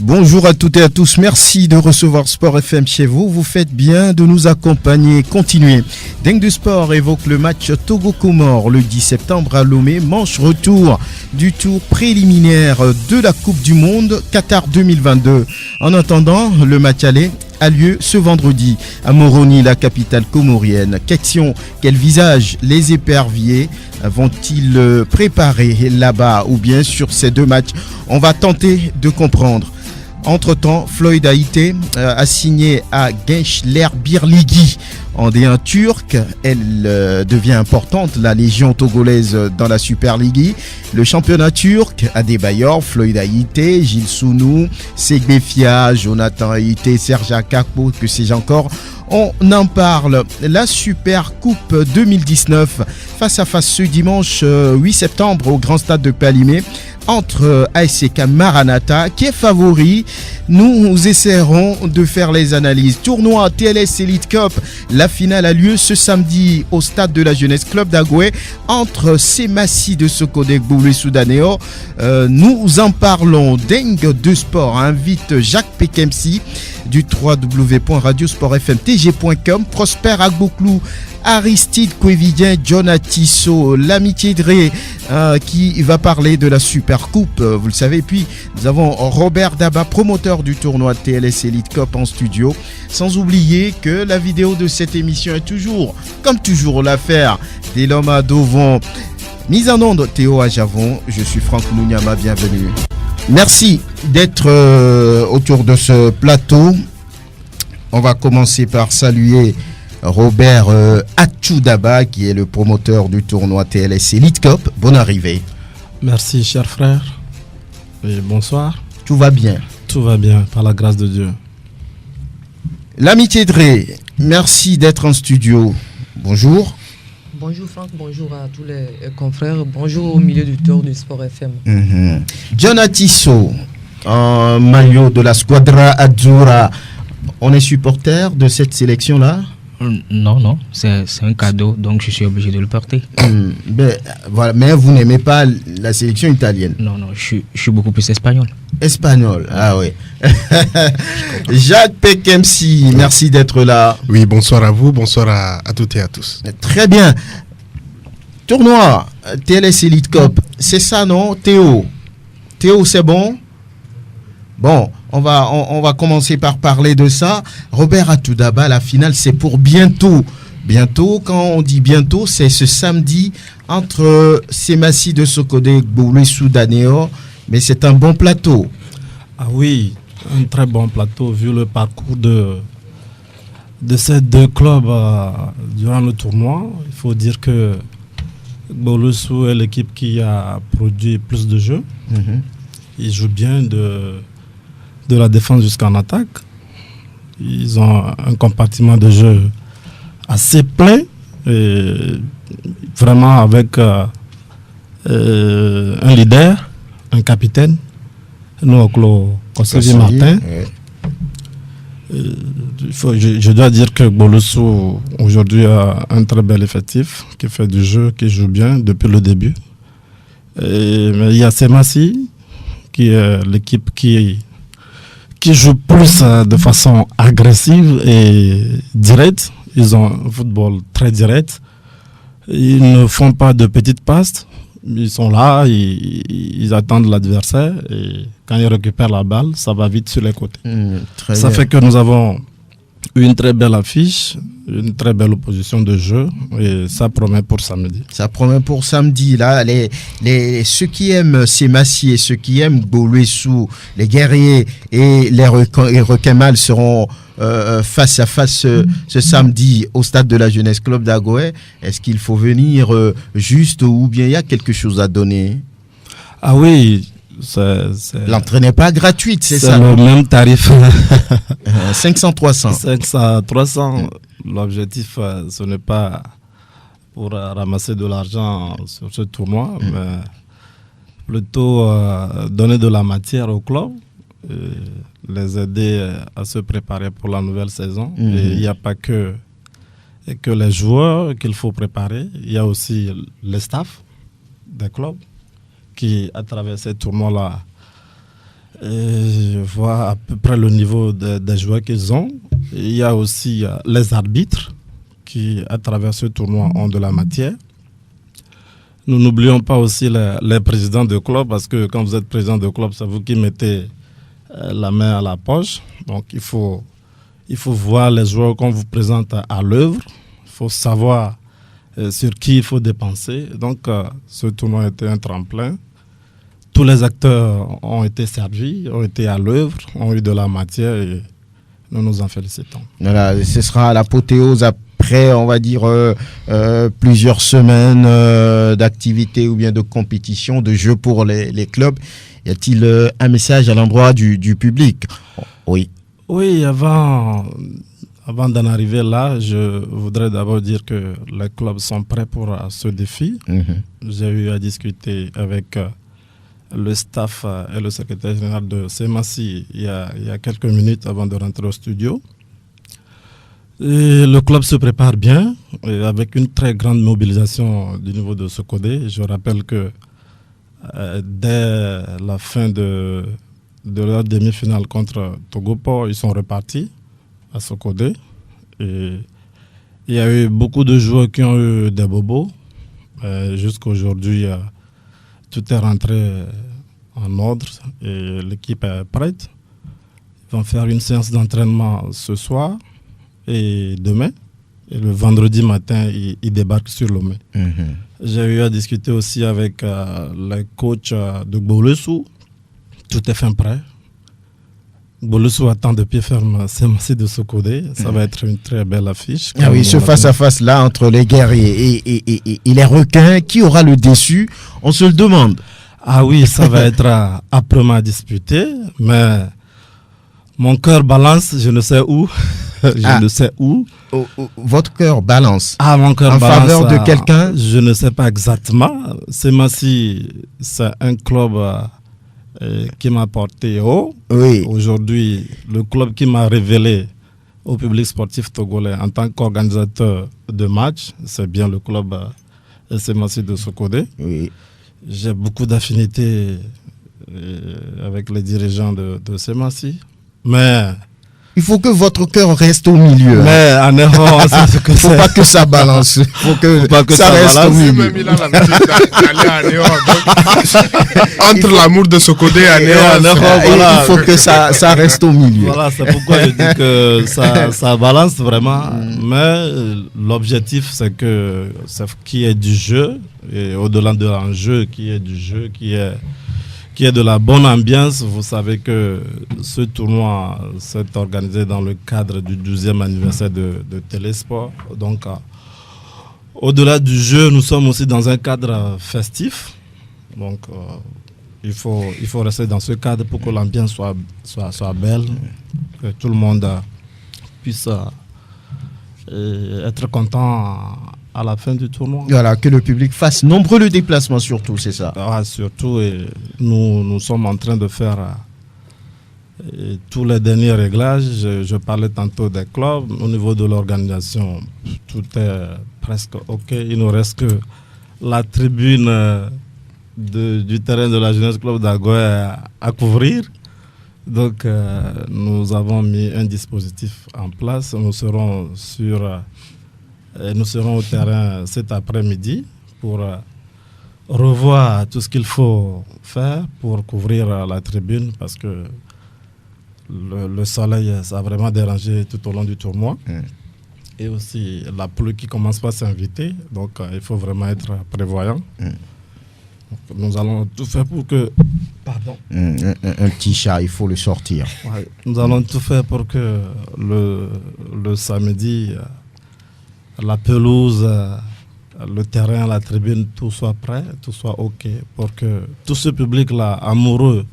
Bonjour à toutes et à tous, merci de recevoir Sport FM chez vous. Vous faites bien de nous accompagner. Continuez. Dingue du Sport évoque le match Togo-Comores le 10 septembre à Lomé, manche retour du tour préliminaire de la Coupe du Monde Qatar 2022. En attendant, le match aller a lieu ce vendredi à Moroni, la capitale comorienne. Quel visage les éperviers vont-ils préparer là-bas ou bien sur ces deux matchs? On va tenter de comprendre. Entre-temps, Floyd Haïté a signé à Gençler Birliği en D1 turc. Elle devient importante, la légion togolaise dans la Super League. Le championnat turc a des bailleurs, Floyd Haïté, Gilles Sounou, Segbefia, Jonathan Haïté, Serge Akakpo, que sais-je encore. On en parle. La Super Coupe 2019 face à face ce dimanche 8 septembre au Grand Stade de Palimé entre ASK Maranatha qui est favori. Nous essaierons de faire les analyses. Tournoi TLS Elite Cup. La finale a lieu ce samedi au Stade de la Jeunesse Club d'Agoué entre Semassi de Socodé Boulé Soudaneo. Nous en parlons. Dingue de Sport invite Jacques Pekemsi du www.radiosportfmtg.com, Prosper Agbouklou, Aristide Kouévidien, John Atisso, l'amitié Dré qui va parler de la Super Coupe, vous le savez. Puis nous avons Robert Daba, promoteur du tournoi TLS Elite Cup en studio. Sans oublier que la vidéo de cette émission est toujours, comme toujours, l'affaire des l'homme à Dovon. Mise en onde Théo Ajavon, je suis Franck Mounyama, bienvenue. Merci d'être autour de ce plateau. On va commencer par saluer Robert Atchoudaba, qui est le promoteur du tournoi TLS Elite Cup. Bonne arrivée. Merci, cher frère. Et bonsoir. Tout va bien? Tout va bien, par la grâce de Dieu. L'amitié Dré, merci d'être en studio. Bonjour. Bonjour Franck, bonjour à tous les confrères, bonjour au milieu du tour du Sport FM. John Atisso, en maillot de la Squadra Azzurra, on est supporter de cette sélection-là? Non, c'est un cadeau, donc je suis obligé de le porter. Voilà, mais vous n'aimez pas la sélection italienne? Non, je suis beaucoup plus espagnol. Espagnol, ah oui. Jacques Pekemsi, merci d'être là. Oui, bonsoir à vous, bonsoir à toutes et à tous. Très bien. Tournoi TLS Elite Cup, c'est ça, non, Théo, c'est bon? Bon, on va commencer par parler de ça. Robert Atchoudaba, la finale, c'est pour bientôt. Bientôt, quand on dit bientôt, c'est ce samedi entre Semassi de Socodé, Boulé Soudaneo. Mais c'est un bon plateau. Ah oui, un très bon plateau vu le parcours de ces deux clubs durant le tournoi. Il faut dire que Boulou est l'équipe qui a produit plus de jeux. Ils jouent bien de la défense jusqu'en attaque. Ils ont un compartiment de jeu assez plein, et vraiment avec un leader, un capitaine, Noklo Kossevi Martin. Je dois dire que Bolossou aujourd'hui a un très bel effectif, qui fait du jeu, qui joue bien depuis le début. Mais il y a Semassi, qui est l'équipe qui joue plus de façon agressive et directe. Ils ont un football très direct. Ils ne font pas de petites passes. Ils sont là, ils attendent l'adversaire. Et quand ils récupèrent la balle, ça va vite sur les côtés. Ça fait que nous avons une très belle affiche, une très belle opposition de jeu. Et ça promet pour samedi. Ça promet pour samedi. Là, ceux qui aiment Semassi et ceux qui aiment Boulou, les guerriers et les requins mâles seront face à face ce samedi au Stade de la Jeunesse Club d'Agoué. Est-ce qu'il faut venir juste ou bien il y a quelque chose à donner? Ah oui, l'entrée n'est pas gratuite, c'est ça? C'est le même tarif. 500-300. 500-300. L'objectif, ce n'est pas pour ramasser de l'argent sur ce tournoi, mais plutôt donner de la matière au club, les aider à se préparer pour la nouvelle saison. Et il n'y a pas que les joueurs qu'il faut préparer, il y a aussi le staff des clubs qui, à travers ces tournois-là, Et je vois à peu près le niveau des joueurs qu'ils ont. Et il y a aussi les arbitres qui, à travers ce tournoi, ont de la matière. Nous n'oublions pas aussi les présidents de club, parce que quand vous êtes président de club, c'est vous qui mettez la main à la poche. Donc il faut voir les joueurs qu'on vous présente à l'œuvre. Il faut savoir sur qui il faut dépenser. Donc ce tournoi était un tremplin. Tous les acteurs ont été servis, ont été à l'œuvre, ont eu de la matière et nous nous en félicitons. Voilà, ce sera l'apothéose après, on va dire, plusieurs semaines d'activité ou bien de compétition, de jeux pour les clubs. Y a-t-il un message à l'endroit du public? Oui. Oui, avant d'en arriver là, je voudrais d'abord dire que les clubs sont prêts pour ce défi. J'ai eu à discuter avec le staff et le secrétaire général de Semassi il y a quelques minutes avant de rentrer au studio. Et le club se prépare bien, avec une très grande mobilisation du niveau de Socodé. Je rappelle que dès la fin de leur demi-finale contre Togopor, ils sont repartis à Socodé. Et il y a eu beaucoup de joueurs qui ont eu des bobos. Jusqu'à aujourd'hui, tout est rentré en ordre et l'équipe est prête. Ils vont faire une séance d'entraînement ce soir et demain. Et le vendredi matin, ils débarquent sur Lomé. J'ai eu à discuter aussi avec les coachs de Gbolesou. Tout est fin prêt. Gbolesou attend de pied ferme Semassi de Socodé. Ça va être une très belle affiche. Ah oui, ce face-à-face là entre les guerriers et les requins, qui aura le déçu? On se le demande. Ah oui, ça va être âprement disputé, mais mon cœur balance, je ne sais où. Ne sais où. Votre cœur balance. Ah, mon cœur balance. En faveur de quelqu'un? Je ne sais pas exactement. Semassi, c'est un club qui m'a porté haut. Oui. Aujourd'hui, le club qui m'a révélé au public sportif togolais en tant qu'organisateur de match, c'est bien le club Semassi de Socodé. Oui. J'ai beaucoup d'affinités avec les dirigeants de Semassi, mais il faut que votre cœur reste au milieu. Mais en errant, c'est ce que il ne faut pas que ça balance. Il faut que ça reste au milieu. Même il a l'habitude d'aller à Néo. Entre l'amour de Socodé et Néo, voilà. Il faut que ça reste au milieu. Voilà, c'est pourquoi je dis que ça balance vraiment. Mais l'objectif, c'est que qu'il y ait du jeu, et au-delà de l'enjeu, qu'il y ait du jeu, qu'il y ait de la bonne ambiance. Vous savez que ce tournoi s'est organisé dans le cadre du 12e anniversaire de Télésport. Donc, au-delà du jeu, nous sommes aussi dans un cadre festif. Donc, il faut rester dans ce cadre pour que l'ambiance soit belle, que tout le monde puisse être content à la fin du tournoi. Voilà, que le public fasse nombreux de déplacements surtout, c'est ça. Ah, surtout, et nous sommes en train de faire tous les derniers réglages. Je parlais tantôt des clubs. Au niveau de l'organisation, tout est presque OK. Il nous reste que la tribune du terrain de la Jeunesse Club d'Agoé à couvrir. Donc, nous avons mis un dispositif en place. Nous serons au terrain cet après-midi pour revoir tout ce qu'il faut faire pour couvrir la tribune, parce que le soleil, ça a vraiment dérangé tout au long du tournoi. Et aussi la pluie qui commence pas à s'inviter. Donc il faut vraiment être prévoyant. Donc, nous allons tout faire pour que... Pardon. Un petit chat, il faut le sortir. Ouais, nous allons tout faire pour que le samedi... la pelouse, le terrain, la tribune, tout soit prêt, tout soit OK, pour que tout ce public-là, amoureux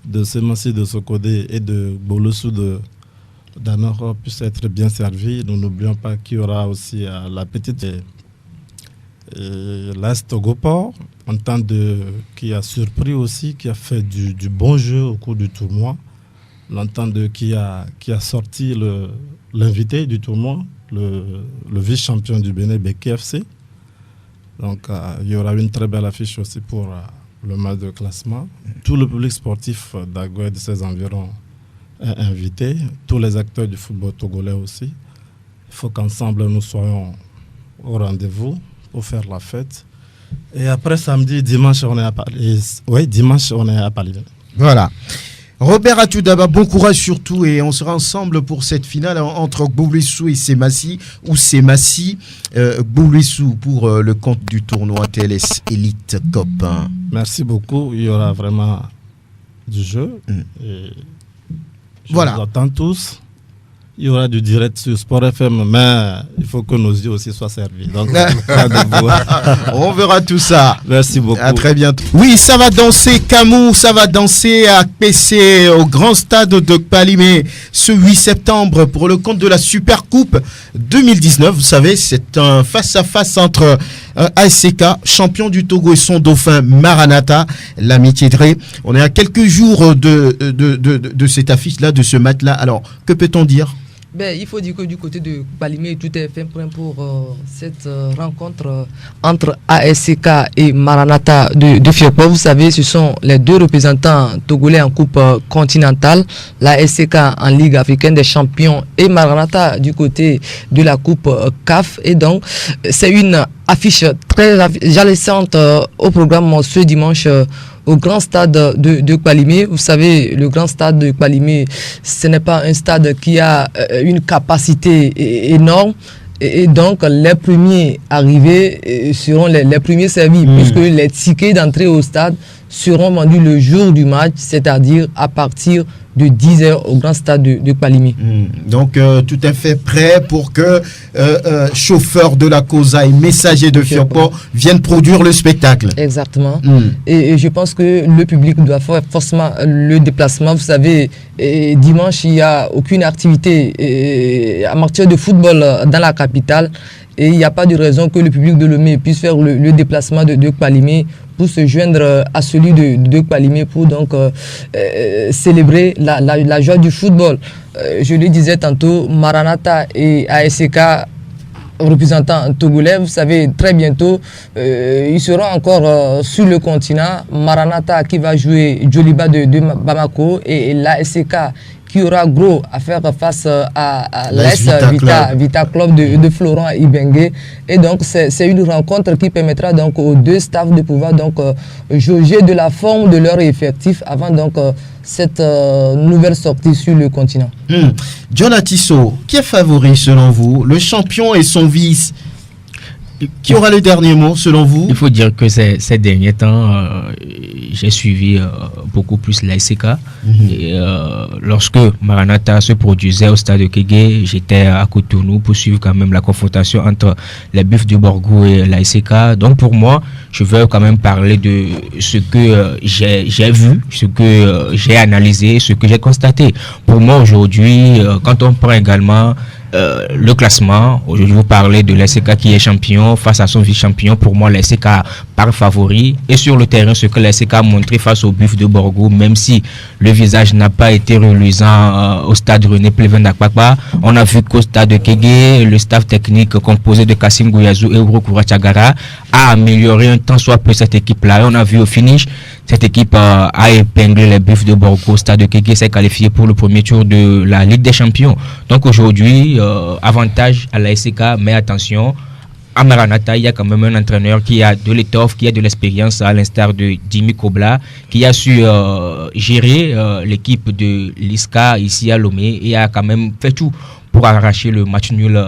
de Semassi de Socodé et de Gbolesou d'Anoro, puisse être bien servi. Nous n'oublions pas qu'il y aura aussi la petite l'Est Togopor, qui a surpris aussi, qui a fait du bon jeu au cours du tournoi. L'entente qui a sorti l'invité du tournoi, le vice-champion du Bénin, BKFC. Donc, il y aura une très belle affiche aussi pour le match de classement. Tout le public sportif d'Agoua et de ses environs est invité. Tous les acteurs du football togolais aussi. Il faut qu'ensemble nous soyons au rendez-vous pour faire la fête. Et après samedi, dimanche, on est à Paris. Oui, dimanche, on est à Paris. Voilà. Robert Atoudaba, bon courage surtout et on sera ensemble pour cette finale entre Gbouléssou et Semassi ou Semassi Gbouléssou pour le compte du tournoi TLS Elite Cup. Merci beaucoup. Il y aura vraiment du jeu. Et je voilà. vous attends tous. Il y aura du direct sur Sport FM, mais il faut que nos yeux aussi soient servis. Donc, on verra tout ça. Merci beaucoup. À très bientôt. Oui, ça va danser Camou, ça va danser à PC au grand stade de Palimé ce 8 septembre pour le compte de la Super Coupe 2019. Vous savez, c'est un face-à-face entre ASCK, champion du Togo, et son dauphin Maranatha, l'amitié Dré. On est à quelques jours de cette affiche-là, de ce match-là. Alors, que peut-on dire ? Il faut dire que du côté de Palimé, tout est fait pour cette rencontre entre ASCK et Maranatha de Fiokpo. Vous savez, ce sont les deux représentants togolais en Coupe continentale. l'ASCK en Ligue africaine des champions et Maranatha du côté de la Coupe CAF. Et donc, c'est une affiche très jalissante au programme ce dimanche au grand stade de Palimé. Vous savez, le grand stade de Palimé, ce n'est pas un stade qui a une capacité énorme. Et donc, les premiers arrivés seront les premiers servis, puisque les tickets d'entrée au stade seront vendus le jour du match, c'est-à-dire à partir de 10h au grand stade de Palimé. Donc, tout est fait prêt pour que chauffeur de la Cosa et messager de Fiokpo viennent produire le spectacle. Exactement. Et je pense que le public doit faire forcément le déplacement. Vous savez, dimanche, il n'y a aucune activité en matière de football dans la capitale. Et il n'y a pas de raison que le public de Lomé puisse faire le déplacement de Palimé pour se joindre à celui de Palimé pour donc célébrer la joie du football. Je le disais tantôt, Maranatha et ASCK représentants togolais, vous savez, très bientôt, ils seront encore sur le continent. Maranatha qui va jouer Djoliba de Bamako et l'ASCK qui aura gros à faire face à l'AS Vita Club de Florent Ibengue. Et donc, c'est une rencontre qui permettra donc aux deux staffs de pouvoir donc jauger de la forme de leur effectif avant donc cette nouvelle sortie sur le continent. John Atisso, qui est favori selon vous? Le champion et son vice? Qui aura le dernier mot selon vous? Il faut dire que ces derniers temps, j'ai suivi beaucoup plus l'ASCK. Et lorsque Maranatha se produisait au stade de Kégué, j'étais à Cotonou pour suivre quand même la confrontation entre les Buffs du Borgou et l'ASCK. Donc pour moi, je veux quand même parler de ce que j'ai vu, ce que j'ai analysé, ce que j'ai constaté. Pour moi aujourd'hui, quand on prend également le classement, aujourd'hui vous parlez de l'ASCK qui est champion face à son vice-champion. Pour moi l'ASCK par favori, et sur le terrain ce que l'ASCK a montré face au Buff de Borgou, même si le visage n'a pas été reluisant au stade René Pleven d'Akpakpa, on a vu qu'au stade de Kégué, le staff technique composé de Kassim Gouyazou et Ouro Kourachagara a amélioré un tant soit peu cette équipe là, et on a vu au finish cette équipe a épinglé les Buffs de Borgou. Au stade de Kégué s'est qualifié pour le premier tour de la Ligue des Champions. Donc aujourd'hui, avantage à la SCK, mais attention, à Maranatha, il y a quand même un entraîneur qui a de l'étoffe, qui a de l'expérience, à l'instar de Jimmy Kobla, qui a su gérer l'équipe de l'ISCA ici à Lomé et a quand même fait tout pour arracher le match nul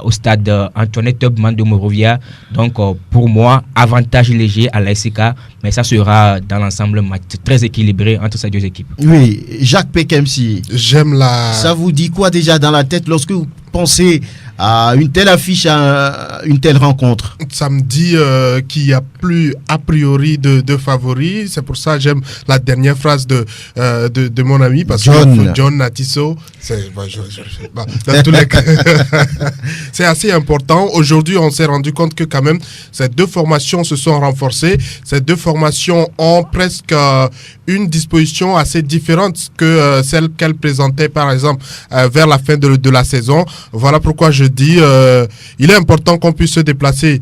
au stade Antoinette Tubman de Morovia. Donc pour moi, avantage léger à la SCK, mais ça sera dans l'ensemble un match très équilibré entre ces deux équipes. Oui, Jacques Pekemsi. J'aime la... Ça vous dit quoi déjà dans la tête lorsque vous pensez à une telle affiche, à une telle rencontre? Ça me dit qu'il n'y a plus a priori de favoris. C'est pour ça que j'aime la dernière phrase de mon ami, parce que John Atisso, dans tous les cas, c'est assez important. Aujourd'hui, on s'est rendu compte que quand même, ces deux formations se sont renforcées. Ces deux formations ont presque une disposition assez différente que celle qu'elles présentaient, par exemple, vers la fin de la saison. Voilà pourquoi je dis, il est important qu'on puisse se déplacer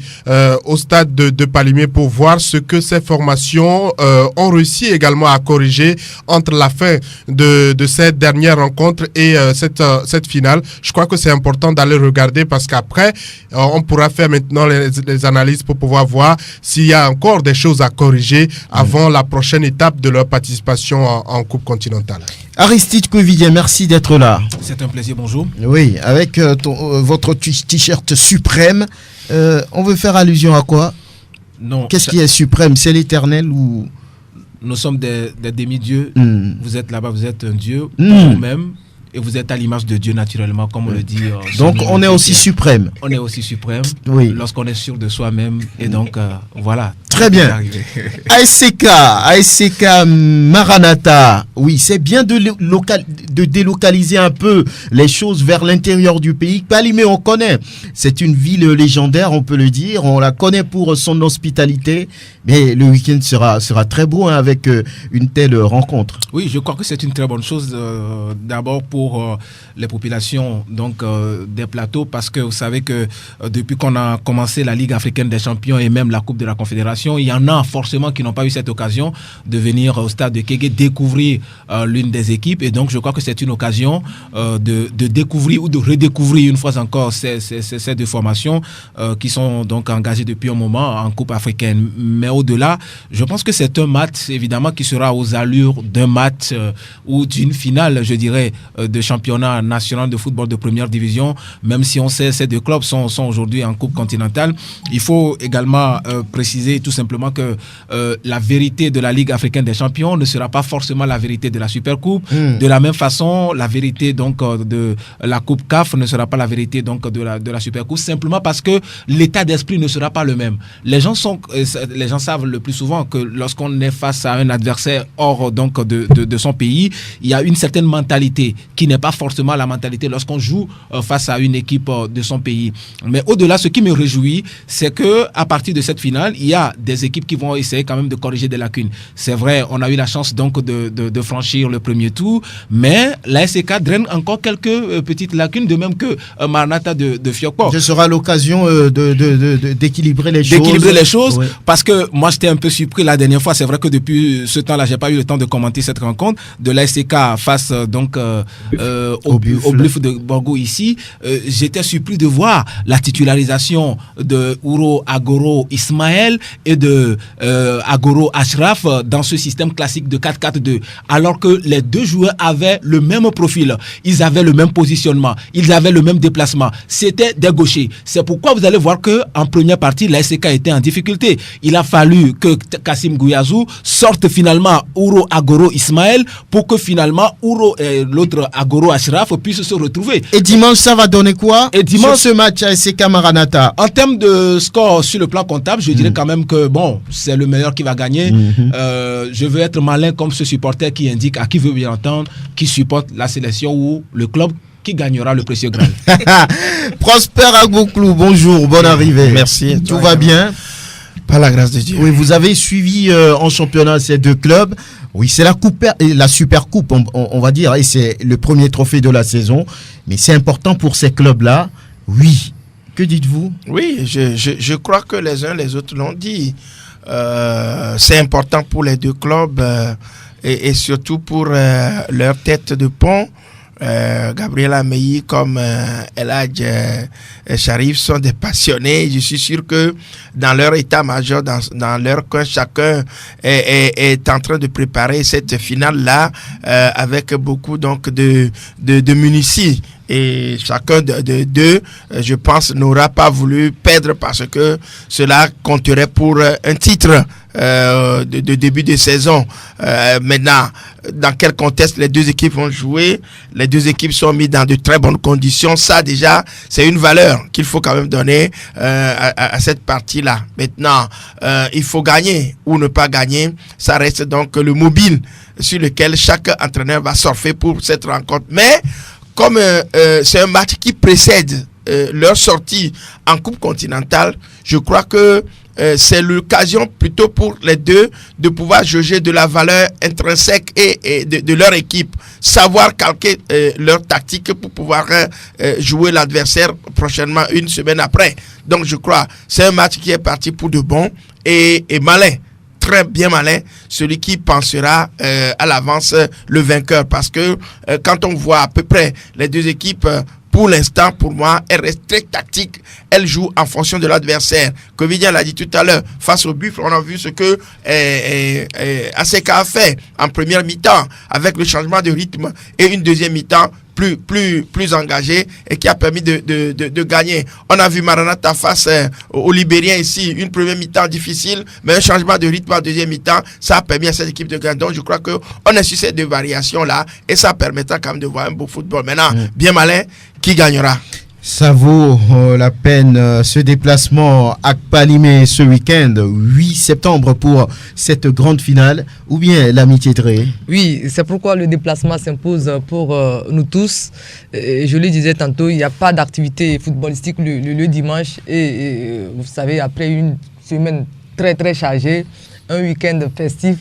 au stade de Palimé pour voir ce que ces formations ont réussi également à corriger entre la fin de cette dernière rencontre et cette finale. Je crois que c'est important d'aller regarder parce qu'après, on pourra faire maintenant les analyses pour pouvoir voir s'il y a encore des choses à corriger avant la prochaine étape de leur participation en Coupe continentale. Aristide Covidien, merci d'être là. C'est un plaisir, bonjour. Oui, avec votre t-shirt suprême, on veut faire allusion à quoi? Non. Qu'est-ce qui est suprême? C'est l'éternel ou... Nous sommes des demi-dieux. Vous êtes là-bas, vous êtes un dieu, vous-même. Et vous êtes à l'image de Dieu naturellement, comme on le dit. Donc on est aussi suprême. On est aussi suprême, lorsqu'on est sûr de soi-même. Et donc voilà. Très bien. ASC Maranatha. Oui, c'est bien de délocaliser un peu les choses vers l'intérieur du pays. Palimé, on connaît. C'est une ville légendaire, on peut le dire. On la connaît pour son hospitalité. Mais le week-end sera très beau avec une telle rencontre. Oui, je crois que c'est une très bonne chose. D'abord pour les populations des plateaux, parce que vous savez que depuis qu'on a commencé la Ligue africaine des champions et même la Coupe de la Confédération, il y en a forcément qui n'ont pas eu cette occasion de venir au stade de Kégué découvrir l'une des équipes. Et donc je crois que c'est une occasion de découvrir ou de redécouvrir une fois encore ces deux formations qui sont donc engagées depuis un moment en Coupe africaine. Mais au-delà, je pense que c'est un match évidemment qui sera aux allures d'un match ou d'une finale, je dirais, de championnat national de football de première division. Même si on sait ces deux clubs sont aujourd'hui en Coupe continentale, il faut également préciser tout simplement que la vérité de la Ligue africaine des champions ne sera pas forcément la vérité de la Supercoupe. De la même façon, la vérité donc de la Coupe CAF ne sera pas la vérité donc de la Supercoupe, simplement parce que l'état d'esprit ne sera pas le même. Les gens savent le plus souvent que lorsqu'on est face à un adversaire hors donc de son pays, il y a une certaine mentalité qui n'est pas forcément la mentalité lorsqu'on joue face à une équipe de son pays. Mais au-delà, ce qui me réjouit, c'est que à partir de cette finale, il y a des équipes qui vont essayer quand même de corriger des lacunes. C'est vrai, on a eu la chance donc de franchir le premier tour, mais la SCK draine encore quelques petites lacunes, de même que Maranatha de Fiokpo. Ce sera l'occasion d'équilibrer les choses. D'équilibrer les choses, oui. Parce que moi j'étais un peu surpris la dernière fois. C'est vrai que depuis ce temps-là, j'ai pas eu le temps de commenter cette rencontre de la SCK face donc au Bluff de Borgo ici. J'étais surpris de voir la titularisation de Ouro Agoro Ismaël et de Agoro Ashraf dans ce système classique de 4-4-2, alors que les deux joueurs avaient le même profil, ils avaient le même positionnement, ils avaient le même déplacement, c'était des gauchers. C'est pourquoi vous allez voir que en première partie, la SCK était en difficulté. Il a fallu que Kassim Gouiazou sorte finalement Ouro Agoro Ismaël pour que finalement Ouro et l'autre Agoro Ashraf puissent se retrouver. Et dimanche, ça va donner quoi? Et dimanche, sur ce match à SCK Maranatha? En termes de score sur le plan comptable, je dirais quand même que bon, c'est le meilleur qui va gagner. Je veux être malin comme ce supporter qui indique à qui veut bien entendre, qui supporte la sélection ou le club qui gagnera le précieux Graal. Prosper Agboklou, bonjour, bonne arrivée. Merci. Tout va bien? Par la grâce de Dieu. Oui, vous avez suivi en championnat ces deux clubs. Oui, c'est la Super Coupe, on va dire, et c'est le premier trophée de la saison. Mais c'est important pour ces clubs-là. Oui. Que dites-vous? Oui, je crois que les uns les autres l'ont dit. C'est important pour les deux clubs et surtout pour leur tête de pont. Gabriel Ameyi comme El Hadj Sharif sont des passionnés. Je suis sûr que dans leur état-major, dans leur coin, chacun est en train de préparer cette finale-là avec beaucoup donc de munitions. Et chacun d'eux, je pense, n'aura pas voulu perdre parce que cela compterait pour un titre de début de saison. Maintenant, dans quel contexte les deux équipes vont jouer? Les deux équipes sont mises dans de très bonnes conditions. Ça, déjà, c'est une valeur qu'il faut quand même donner à cette partie-là. Maintenant, il faut gagner ou ne pas gagner. Ça reste donc le mobile sur lequel chaque entraîneur va surfer pour cette rencontre. Mais comme c'est un match qui précède leur sortie en Coupe continentale, je crois que c'est l'occasion plutôt pour les deux de pouvoir juger de la valeur intrinsèque et de leur équipe, savoir calquer leur tactique pour pouvoir jouer l'adversaire prochainement, une semaine après. Donc je crois c'est un match qui est parti pour de bon et malin. Très bien malin, celui qui pensera à l'avance le vainqueur. Parce que quand on voit à peu près les deux équipes, pour l'instant, pour moi, elles restent très tactiques. Elles jouent en fonction de l'adversaire. Covidia l'a dit tout à l'heure, face au Buffle, on a vu ce que ACK a fait en première mi-temps, avec le changement de rythme et une deuxième mi-temps plus engagé et qui a permis de gagner. On a vu Maranatha face aux Libériens ici, une première mi-temps difficile, mais un changement de rythme en deuxième mi-temps, ça a permis à cette équipe de gagner. Donc je crois qu'on est sur ces deux variations-là et ça permettra quand même de voir un beau football. Maintenant, bien malin, qui gagnera? Ça vaut la peine ce déplacement à Kpalimé ce week-end, 8 septembre pour cette grande finale, ou bien l'Amitié Dré? Oui, c'est pourquoi le déplacement s'impose pour nous tous. Je le disais tantôt, il n'y a pas d'activité footballistique le dimanche et vous savez, après une semaine très très chargée, un week-end festif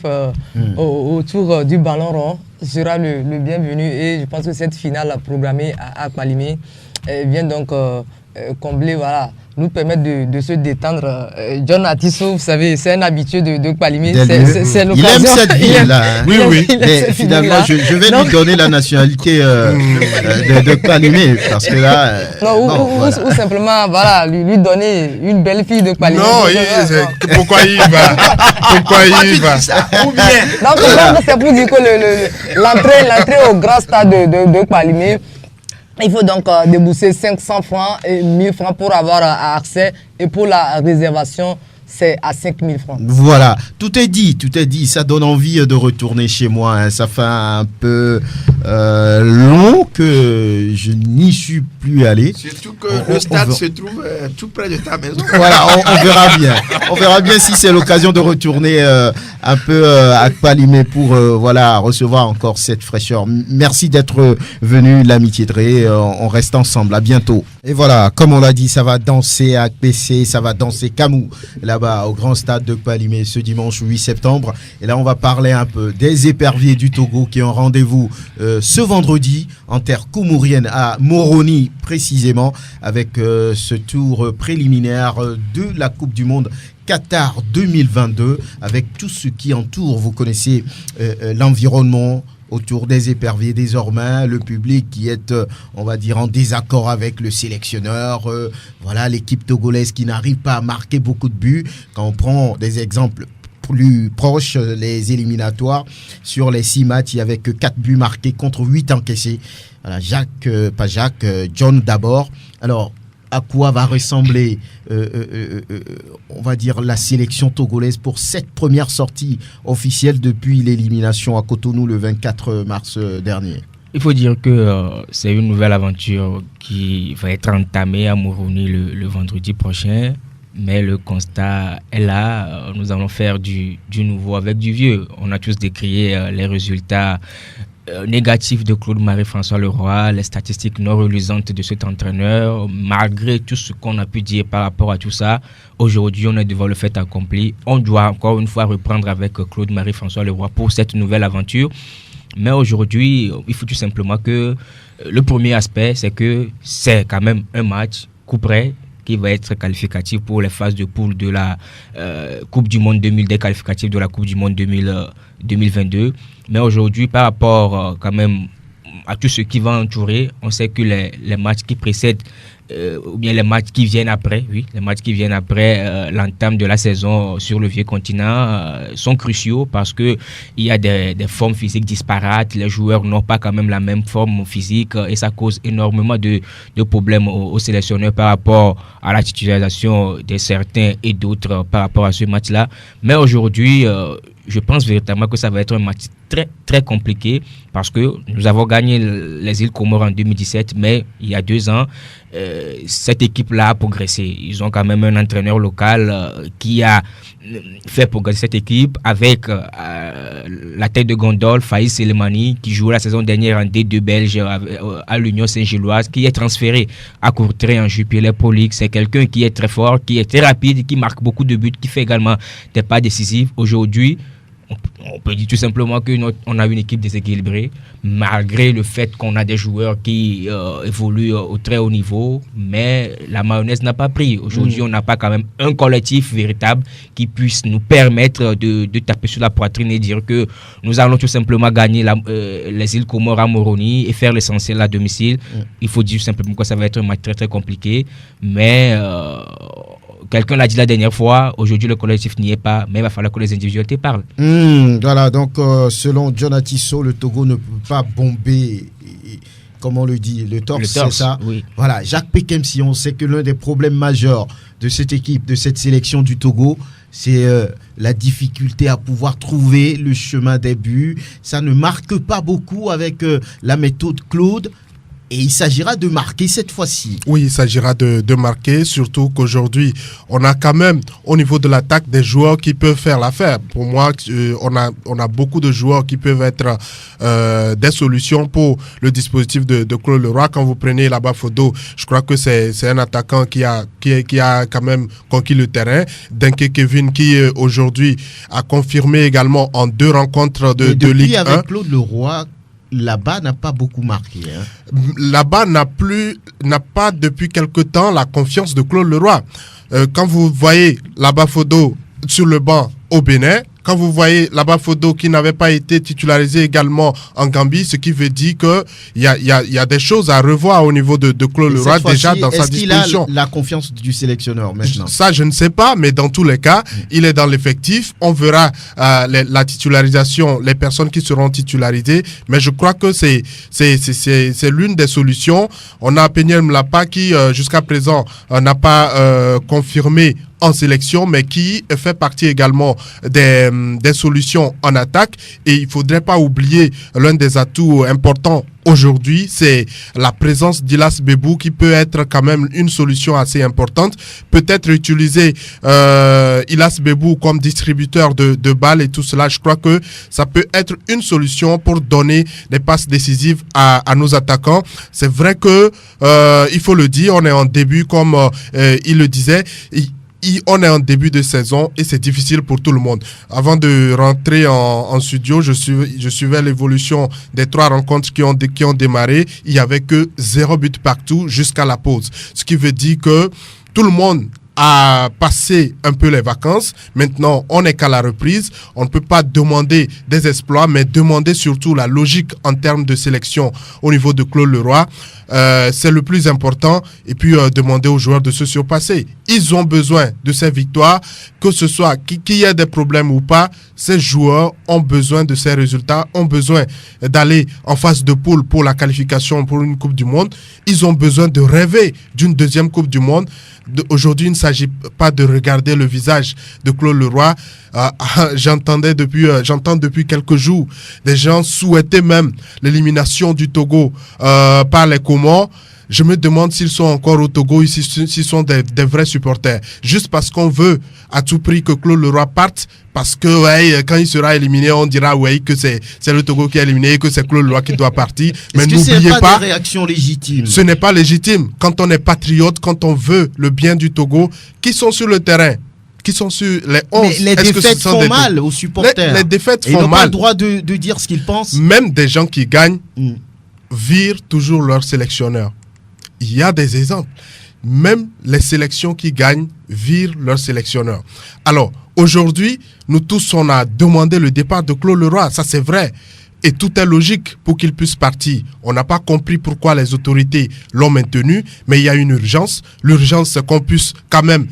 autour du ballon rond sera le bienvenu et je pense que cette finale programmée à Kpalimé vient donc combler, voilà, nous permettre de se détendre. John Atisso, vous savez, c'est un habitué de Kpalimé. C'est l'occasion. Il aime cette ville-là. Oui. Mais finalement, je vais lui donner la nationalité de Kpalimé parce que là. Ou simplement, voilà, lui donner une belle fille de Kpalimé. Non, pourquoi il va? Pourquoi il va? Ou bien. Donc, c'est pour dire que l'entrée au grand stade de Kpalimé, il faut donc débourser 500 francs et 1000 francs pour avoir accès. Et pour la réservation, c'est à 5000 francs. Voilà, tout est dit. Ça donne envie de retourner chez moi. Hein. Ça fait un peu long que je n'y suis plus allé. Surtout que le stade se trouve tout près de ta maison. Voilà, on verra bien. On verra bien si c'est l'occasion de retourner un peu à Kpalimé pour recevoir encore cette fraîcheur. Merci d'être venu, l'Amitié Dré. On reste ensemble. À bientôt. Et voilà, comme on l'a dit, ça va danser à KPC, ça va danser Kamou, là-bas au grand stade de Kpalimé ce dimanche 8 septembre. Et là, on va parler un peu des éperviers du Togo qui ont rendez-vous ce vendredi en terre comorienne à Moroni précisément avec ce tour préliminaire de la Coupe du Monde Qatar 2022 avec tout ce qui entoure. Vous connaissez l'environnement autour des éperviers désormais, le public qui est, on va dire, en désaccord avec le sélectionneur, l'équipe togolaise qui n'arrive pas à marquer beaucoup de buts. Quand on prend des exemples plus proches, les éliminatoires, sur les 6 matchs, il n'y avait que 4 buts marqués contre 8 encaissés. Voilà, John d'abord. Alors, à quoi va ressembler, on va dire, la sélection togolaise pour cette première sortie officielle depuis l'élimination à Cotonou le 24 mars dernier? Il faut dire que c'est une nouvelle aventure qui va être entamée à Moroni le vendredi prochain. Mais le constat est là, nous allons faire du nouveau avec du vieux. On a tous décrié les résultats négatif de Claude-Marie François Leroy, les statistiques non reluisantes de cet entraîneur. Malgré tout ce qu'on a pu dire par rapport à tout ça, aujourd'hui on est devant le fait accompli. On doit encore une fois reprendre avec Claude-Marie François Leroy pour cette nouvelle aventure. Mais aujourd'hui, il faut tout simplement que le premier aspect, c'est que c'est quand même un match coup près qui va être qualificatif pour les phases de poule de la Coupe du Monde 2000, des qualificatifs de la Coupe du Monde 2022. Mais aujourd'hui, par rapport quand même à tout ce qui va entourer, on sait que les matchs qui précèdent ou bien les matchs qui viennent après, l'entame de la saison sur le vieux continent sont cruciaux parce que il y a des formes physiques disparates, les joueurs n'ont pas quand même la même forme physique et ça cause énormément de problèmes aux sélectionneurs par rapport à la titularisation de certains et d'autres par rapport à ce match-là. Mais aujourd'hui, je pense véritablement que ça va être un match très, très compliqué parce que nous avons gagné les îles Comores en 2017, mais il y a 2 ans, cette équipe-là a progressé. Ils ont quand même un entraîneur local qui a fait progresser cette équipe avec la tête de gondole, Faïs Selemani, qui jouait la saison dernière en D2 belge à l'Union Saint-Gilloise, qui est transféré à Courtrai en Jupiler Pro League. C'est quelqu'un qui est très fort, qui est très rapide, qui marque beaucoup de buts, qui fait également des pas décisifs. Aujourd'hui, on peut dire tout simplement qu'on a une équipe déséquilibrée, malgré le fait qu'on a des joueurs qui évoluent au très haut niveau, mais la mayonnaise n'a pas pris. Aujourd'hui, on n'a pas quand même un collectif véritable qui puisse nous permettre de taper sur la poitrine et dire que nous allons tout simplement gagner les îles Comores à Moroni et faire l'essentiel à domicile. Il faut dire simplement que ça va être un match très très compliqué, mais quelqu'un l'a dit la dernière fois, aujourd'hui le collectif n'y est pas, mais il va falloir que les individualités parlent. Voilà, donc selon John Atisso, le Togo ne peut pas bomber, comme on le dit, le torse, c'est ça. Oui. Voilà, Jacques Pekemsi, on sait que l'un des problèmes majeurs de cette équipe, de cette sélection du Togo, c'est la difficulté à pouvoir trouver le chemin des buts. Ça ne marque pas beaucoup avec la méthode Claude. Et il s'agira de marquer cette fois-ci. Oui, il s'agira de marquer, surtout qu'aujourd'hui, on a quand même, au niveau de l'attaque, des joueurs qui peuvent faire l'affaire. Pour moi, on a beaucoup de joueurs qui peuvent être des solutions pour le dispositif de Claude Leroy. Quand vous prenez là-bas Fodo, je crois que c'est un attaquant qui a quand même conquis le terrain. Denke Kevin, qui aujourd'hui a confirmé également en 2 rencontres de Ligue 1. Avec Claude Leroy, là-bas n'a pas beaucoup marqué. Là-bas n'a pas depuis quelque temps la confiance de Claude Leroy. Quand vous voyez là-bas Fodo sur le banc au Bénin, quand vous voyez là-bas Fodo qui n'avait pas été titularisé également en Gambie, ce qui veut dire qu'il y a des choses à revoir au niveau de Claude Leroy déjà dans sa disposition. Est-ce qu'il a la confiance du sélectionneur maintenant? Ça, je ne sais pas, mais dans tous les cas, il est dans l'effectif. On verra la titularisation, les personnes qui seront titularisées, mais je crois que c'est l'une des solutions. On a Peñel Mlapa qui, jusqu'à présent, n'a pas confirmé en sélection, mais qui fait partie également des solutions en attaque. Et il ne faudrait pas oublier l'un des atouts importants aujourd'hui, c'est la présence d'Ilas Bebou qui peut être quand même une solution assez importante. Peut-être utiliser Ilas Bebou comme distributeur de balles et tout cela. Je crois que ça peut être une solution pour donner des passes décisives à nos attaquants. C'est vrai que il faut le dire, on est en début, comme il le disait. On est en début de saison et c'est difficile pour tout le monde. Avant de rentrer en studio, je suivais l'évolution des 3 rencontres qui ont démarré. Il n'y avait que 0 but partout jusqu'à la pause. Ce qui veut dire que tout le monde a passé un peu les vacances. Maintenant, on n'est qu'à la reprise. On ne peut pas demander des exploits, mais demander surtout la logique en termes de sélection au niveau de Claude Leroy. C'est le plus important. Et puis, demander aux joueurs de se surpasser. Ils ont besoin de ces victoires, que ce soit qu'il y ait des problèmes ou pas. Ces joueurs ont besoin de ces résultats, ont besoin d'aller en phase de poule pour la qualification pour une Coupe du Monde. Ils ont besoin de rêver d'une 2e Coupe du Monde. Aujourd'hui, il ne s'agit pas de regarder le visage de Claude Leroy. J'entends depuis quelques jours des gens souhaiter même l'élimination du Togo par les Comores. Je me demande s'ils sont encore au Togo, s'ils sont des vrais supporters. Juste parce qu'on veut à tout prix que Claude Leroy parte, parce que quand il sera éliminé, on dira que c'est le Togo qui est éliminé et que c'est Claude Leroy qui doit partir. Mais n'oubliez pas, des réactions légitimes. Ce n'est pas légitime. Quand on est patriote, quand on veut le bien du Togo, qui sont sur le terrain, qui sont sur les 11. Mais les défaites font mal aux supporters. Les défaites font mal. Ils n'ont pas le droit de dire ce qu'ils pensent. Même des gens qui gagnent virent toujours leur sélectionneur. Il y a des exemples. Même les sélections qui gagnent virent leur sélectionneur. Alors, aujourd'hui, nous tous, on a demandé le départ de Claude Leroy. Ça, c'est vrai. Et tout est logique pour qu'il puisse partir. On n'a pas compris pourquoi les autorités l'ont maintenu, mais il y a une urgence. L'urgence, c'est qu'on puisse quand même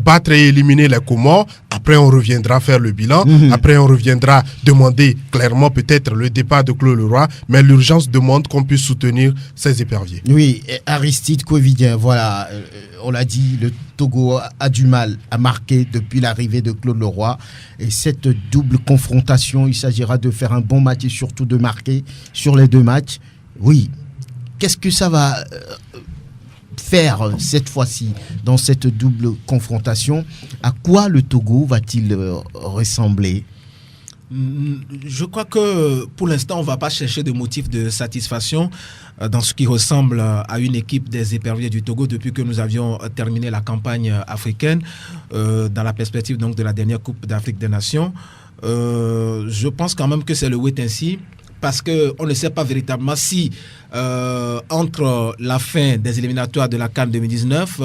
battre et éliminer les Comores. À Après, on reviendra faire le bilan. Après, on reviendra demander clairement peut-être le départ de Claude Leroy. Mais l'urgence demande qu'on puisse soutenir ces éperviers. Oui, Aristide Covidien, voilà, on l'a dit, le Togo a du mal à marquer depuis l'arrivée de Claude Leroy. Et cette double confrontation, il s'agira de faire un bon match et surtout de marquer sur les 2 matchs. Oui, qu'est-ce que ça va faire cette fois-ci dans cette double confrontation? À quoi le Togo va-t-il ressembler? Je crois que pour l'instant, on ne va pas chercher de motifs de satisfaction dans ce qui ressemble à une équipe des éperviers du Togo depuis que nous avions terminé la campagne africaine dans la perspective donc de la dernière Coupe d'Afrique des Nations. Je pense quand même que c'est le wait and see parce qu'on ne sait pas véritablement si entre la fin des éliminatoires de la CAN 2019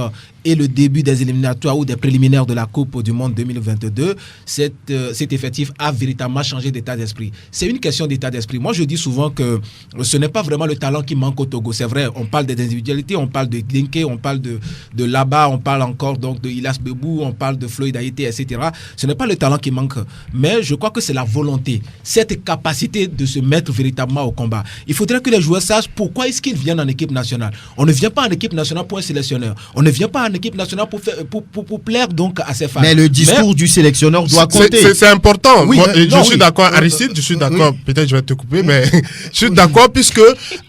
et le début des éliminatoires ou des préliminaires de la Coupe du Monde 2022, cet effectif a véritablement changé d'état d'esprit. C'est une question d'état d'esprit. Moi, je dis souvent que ce n'est pas vraiment le talent qui manque au Togo. C'est vrai, on parle des individualités, on parle de Glinke, on parle de Laba, on parle encore donc de Ilas Bebou, on parle de Floyd Haïté, etc. Ce n'est pas le talent qui manque, mais je crois que c'est la volonté, cette capacité de se mettre véritablement au combat. Il faudrait que les joueurs sachent pourquoi est-ce qu'ils viennent en équipe nationale. On ne vient pas en équipe nationale pour un sélectionneur. On ne vient pas en équipe nationale pour plaire donc à ses fans. Mais le discours du sélectionneur doit compter. C'est important. Oui, moi, je suis d'accord, Aristide, je suis d'accord. Peut-être je vais te couper, mais je suis d'accord puisque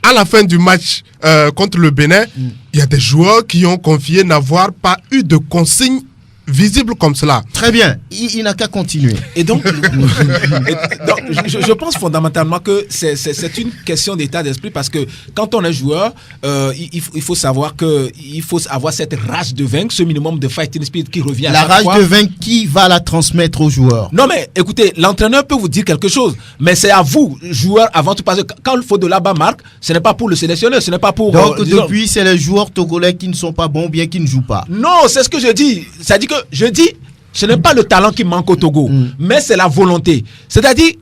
à la fin du match contre le Bénin, il y a des joueurs qui ont confié n'avoir pas eu de consigne visible comme cela. Très bien, il n'a qu'à continuer. Et donc, je pense fondamentalement que c'est une question d'état d'esprit parce que quand on est joueur, il faut savoir qu'il faut avoir cette rage de vaincre, ce minimum de fighting spirit qui revient à chaque fois. La rage de vaincre, qui va la transmettre aux joueurs? Non mais écoutez, l'entraîneur peut vous dire quelque chose, mais c'est à vous, joueurs, avant tout, parce que quand il faut de là-bas marque, ce n'est pas pour le sélectionneur, ce n'est pas pour... Donc depuis, c'est les joueurs togolais qui ne sont pas bons, bien qui ne jouent pas. Non, c'est ce que je dis. Ça dit que je dis, ce n'est pas le talent qui manque au Togo, mais c'est la volonté. C'est-à-dire,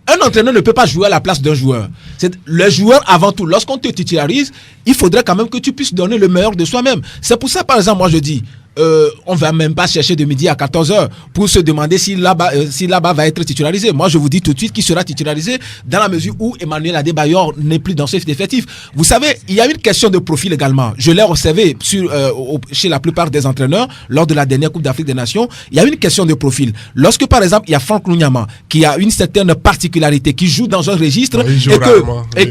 un entraîneur ne peut pas jouer à la place d'un joueur. Le joueur, avant tout, lorsqu'on te titularise, il faudrait quand même que tu puisses donner le meilleur de soi-même. C'est pour ça, par exemple, moi je dis, on ne va même pas chercher de midi à 14h pour se demander si là-bas va être titularisé. Moi, je vous dis tout de suite qu'il sera titularisé dans la mesure où Emmanuel Adebayor n'est plus dans ce effectif. Vous savez, il y a une question de profil également. Je l'ai observé chez la plupart des entraîneurs lors de la dernière Coupe d'Afrique des Nations. Il y a une question de profil. Lorsque, par exemple, il y a Franck Lunyama qui a une certaine particularité, qui joue dans un registre et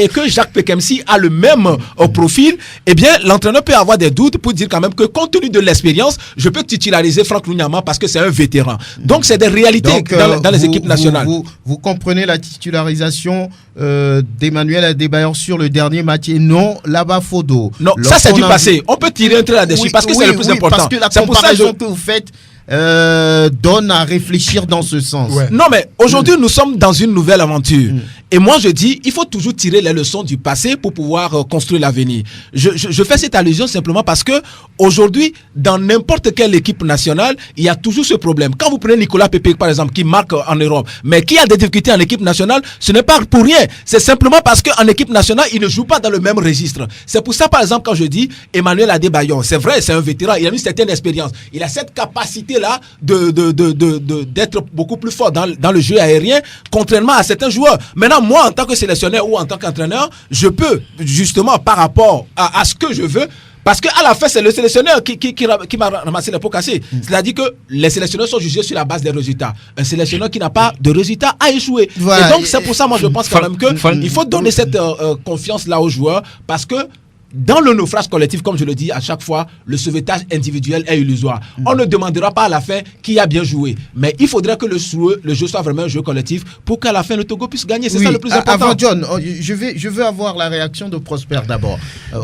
que Jacques Pekemsi a le même profil, eh bien, l'entraîneur peut avoir des doutes pour dire quand même que compte tenu de l'expérience, je peux titulariser Franck Lunyama parce que c'est un vétéran. Donc, c'est des réalités dans les équipes nationales. Vous comprenez la titularisation d'Emmanuel Adebayor sur le dernier match et non Laba Fodo. Non, ça c'est du passé. On peut tirer un trait là-dessus parce que c'est le plus important. Parce que la comparaison que vous faites donne à réfléchir dans ce sens. Ouais. Non, mais aujourd'hui, nous sommes dans une nouvelle aventure. Et moi, je dis, il faut toujours tirer les leçons du passé pour pouvoir construire l'avenir. Je fais cette allusion simplement parce que aujourd'hui, dans n'importe quelle équipe nationale, il y a toujours ce problème. Quand vous prenez Nicolas Pepe, par exemple, qui marque en Europe, mais qui a des difficultés en équipe nationale, ce n'est pas pour rien. C'est simplement parce qu'en équipe nationale, il ne joue pas dans le même registre. C'est pour ça, par exemple, quand je dis Emmanuel Adebayor, c'est vrai, c'est un vétéran, il a une certaine expérience. Il a cette capacité-là d'être beaucoup plus fort dans le jeu aérien, contrairement à certains joueurs. Maintenant, moi, en tant que sélectionneur ou en tant qu'entraîneur, je peux, justement, par rapport à ce que je veux, parce qu'à la fin, c'est le sélectionneur qui m'a ramassé les pots cassés. C'est-à-dire que les sélectionneurs sont jugés sur la base des résultats. Un sélectionneur qui n'a pas de résultats a échoué. Voilà. Et donc, c'est pour ça, moi, je pense quand même qu'il faut donner cette confiance-là aux joueurs, parce que dans le naufrage collectif, comme je le dis à chaque fois, le sauvetage individuel est illusoire. On ne demandera pas à la fin qui a bien joué. Mais il faudrait que le jeu soit vraiment un jeu collectif pour qu'à la fin, le Togo puisse gagner. C'est ça le plus important. Avant John, je veux avoir la réaction de Prosper d'abord.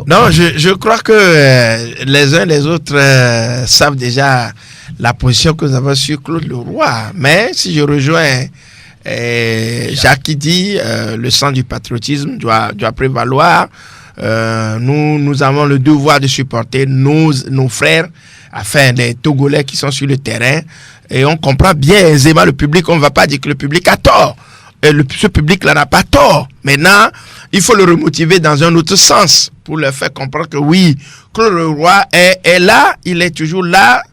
Non, je crois que les uns les autres savent déjà la position que nous avons sur Claude Leroy. Mais si je rejoins Jacques qui dit le sang du patriotisme doit prévaloir. Nous avons le devoir de supporter nos frères, enfin les Togolais qui sont sur le terrain, et on comprend bien aisément le public. On ne va pas dire que le public a tort, ce public-là n'a pas tort. Maintenant, il faut le remotiver dans un autre sens pour leur faire comprendre que oui, Claude Leroy est là, il est toujours là,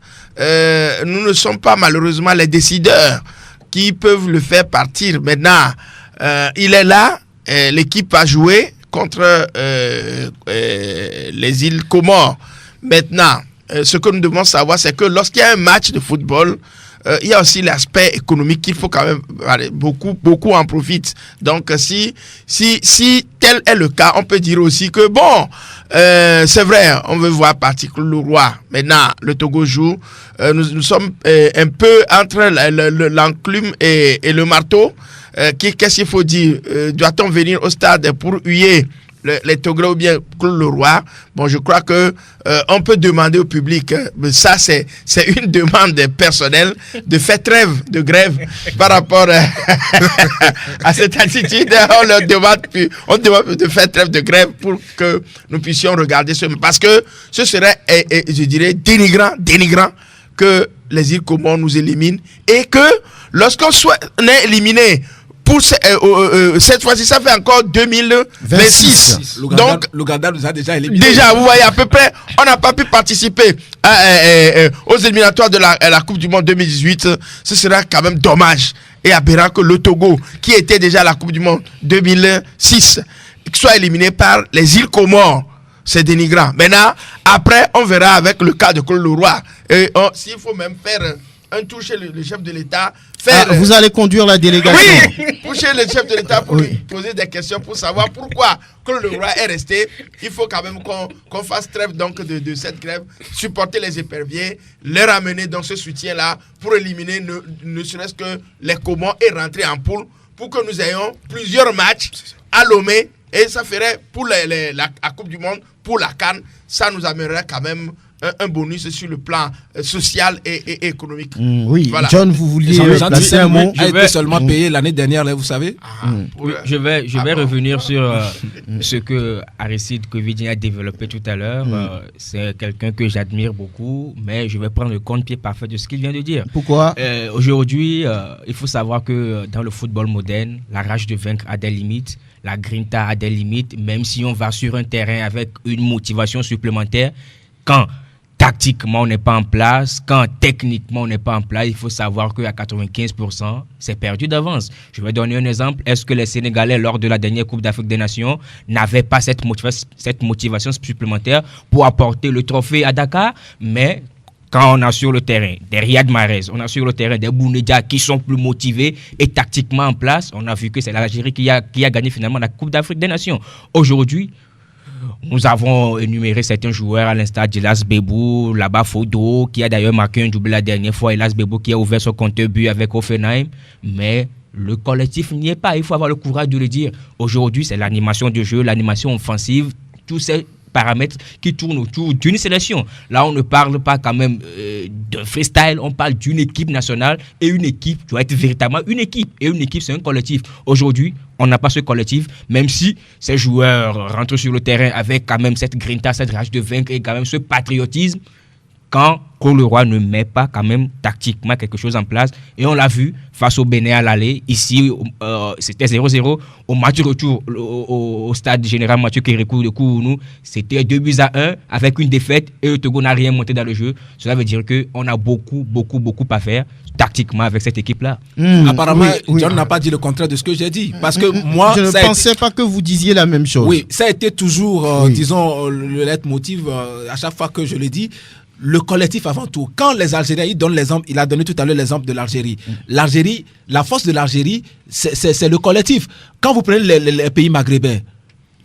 nous ne sommes pas malheureusement les décideurs qui peuvent le faire partir. Maintenant, il est là, l'équipe a joué contre les îles Comores. Maintenant, ce que nous devons savoir, c'est que lorsqu'il y a un match de football, il y a aussi l'aspect économique qu'il faut quand même beaucoup en profitent. Donc si tel est le cas, on peut dire aussi que bon, c'est vrai, on veut voir partir le roi. Maintenant, le Togo joue. Nous sommes un peu entre l'enclume et le marteau. Qu'est-ce qu'il faut dire? Doit-on venir au stade pour huer les Togolais ou bien le roi? Bon, je crois que on peut demander au public, mais ça c'est une demande personnelle, de faire trêve de grève par rapport à cette attitude. On demande de faire trêve de grève pour que nous puissions regarder ce, parce que ce serait, je dirais, dénigrant que les îles Comores nous éliminent, et que lorsqu'on est éliminé pour cette fois-ci, ça fait encore 2026. Donc, l'Ouganda nous a déjà éliminés. Déjà, vous voyez, à peu près, on n'a pas pu participer aux éliminatoires de la Coupe du Monde 2018. Ce sera quand même dommage et aberrant que le Togo, qui était déjà à la Coupe du Monde 2006, soit éliminé par les îles Comores. C'est dénigrant. Maintenant, après, on verra avec le cas de Col-le-Roi. Et s'il faut même faire un tour chez le chef de l'État. Vous allez conduire la délégation. Oui, pour chez le chef de l'État pour lui poser des questions pour savoir pourquoi Col-le-Roi est resté. Il faut quand même qu'on fasse trêve donc de cette grève, supporter les éperviers, leur amener dans ce soutien-là pour éliminer ne serait-ce que les Comores et rentrer en poule pour que nous ayons plusieurs matchs à Lomé. Et ça ferait pour la Coupe du Monde, pour la CAN, ça nous amènerait quand même un bonus sur le plan social et économique. Oui, voilà. John, vous vouliez placer un mot. A été seulement payé l'année dernière, là, vous savez. Oui, je vais revenir sur ce que Aristide Kovidien a développé tout à l'heure. C'est quelqu'un que j'admire beaucoup, mais je vais prendre le contre-pied parfait de ce qu'il vient de dire. Pourquoi? Aujourd'hui, il faut savoir que dans le football moderne, la rage de vaincre a des limites. La grinta a des limites, même si on va sur un terrain avec une motivation supplémentaire. Quand tactiquement on n'est pas en place, quand techniquement on n'est pas en place, il faut savoir qu'à 95%, c'est perdu d'avance. Je vais donner un exemple. Est-ce que les Sénégalais, lors de la dernière Coupe d'Afrique des Nations, n'avaient pas cette motivation supplémentaire pour apporter le trophée à Dakar? Mais quand on a sur le terrain des Riyad Mahrez, on a sur le terrain des Bounedjah qui sont plus motivés et tactiquement en place, on a vu que c'est l'Algérie qui a gagné finalement la Coupe d'Afrique des Nations. Aujourd'hui, nous avons énuméré certains joueurs à l'instar d'Elas Bebou, là-bas Fodo, qui a d'ailleurs marqué un doublé la dernière fois, Elas Bebou qui a ouvert son compteur but avec Offenheim, mais le collectif n'y est pas, il faut avoir le courage de le dire. Aujourd'hui, c'est l'animation du jeu, l'animation offensive, tous ces paramètres qui tournent autour d'une sélection. Là, on ne parle pas quand même de freestyle, on parle d'une équipe nationale, et une équipe doit être véritablement une équipe. Et une équipe, c'est un collectif. Aujourd'hui, on n'a pas ce collectif, même si ces joueurs rentrent sur le terrain avec quand même cette grinta, cette rage de vaincre et quand même ce patriotisme, quand Col-le-Roi ne met pas quand même tactiquement quelque chose en place. Et on l'a vu face au Bénin à l'aller. Ici, c'était 0-0. Au match retour au stade général Mathieu Kérékou de Kourounou, c'était 2-1 avec une défaite et le Togo n'a rien monté dans le jeu. Cela veut dire qu'on a beaucoup à faire tactiquement avec cette équipe-là. Apparemment, John n'a pas dit le contraire de ce que j'ai dit. Parce que moi, je ne pensais pas que vous disiez la même chose. Oui, ça a été toujours, disons, le leitmotiv à chaque fois que je le dis. Le collectif avant tout. Quand les Algériens, ils donnent l'exemple, il a donné tout à l'heure l'exemple de l'Algérie. L'Algérie, la force de l'Algérie, c'est le collectif. Quand vous prenez les pays maghrébins,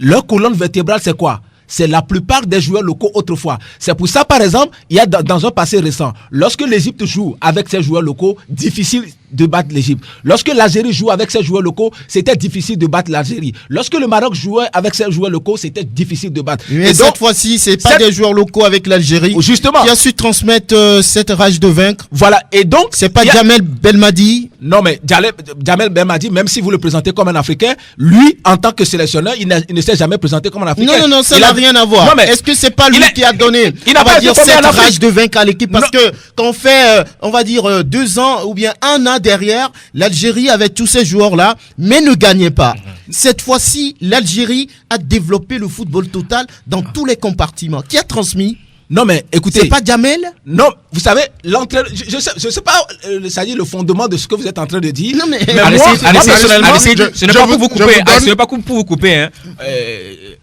leur colonne vertébrale, c'est quoi? C'est la plupart des joueurs locaux autrefois. C'est pour ça, par exemple, il y a dans un passé récent, lorsque l'Égypte joue avec ses joueurs locaux, difficile de battre l'Égypte. Lorsque l'Algérie joue avec ses joueurs locaux, c'était difficile de battre l'Algérie. Lorsque le Maroc jouait avec ses joueurs locaux, c'était difficile de battre. Mais donc, cette fois-ci, c'est pas des joueurs locaux avec l'Algérie justement qui a su transmettre cette rage de vaincre. Voilà. Et donc, c'est pas Djamel Belmadi. Non, mais Djamel Belmadi, même si vous le présentez comme un Africain, lui, en tant que sélectionneur, il ne s'est jamais présenté comme un Africain. Non, ça n'a rien à voir. Non, est-ce que c'est pas lui qui a donné, on va dire, cette rage de vaincre à l'équipe? Parce que quand on fait, on va dire, 2 ans ou bien 1 an derrière, l'Algérie avait tous ces joueurs-là, mais ne gagnait pas. Cette fois-ci, l'Algérie a développé le football total dans tous les compartiments. Qui a transmis? Non, mais écoutez. C'est pas Jamel? Non, vous savez, l'entraîneur. Je sais pas, ça dit le fondement de ce que vous êtes en train de dire. Non, mais ce n'est pas pour vous couper. Ce n'est pas pour vous couper. Hein.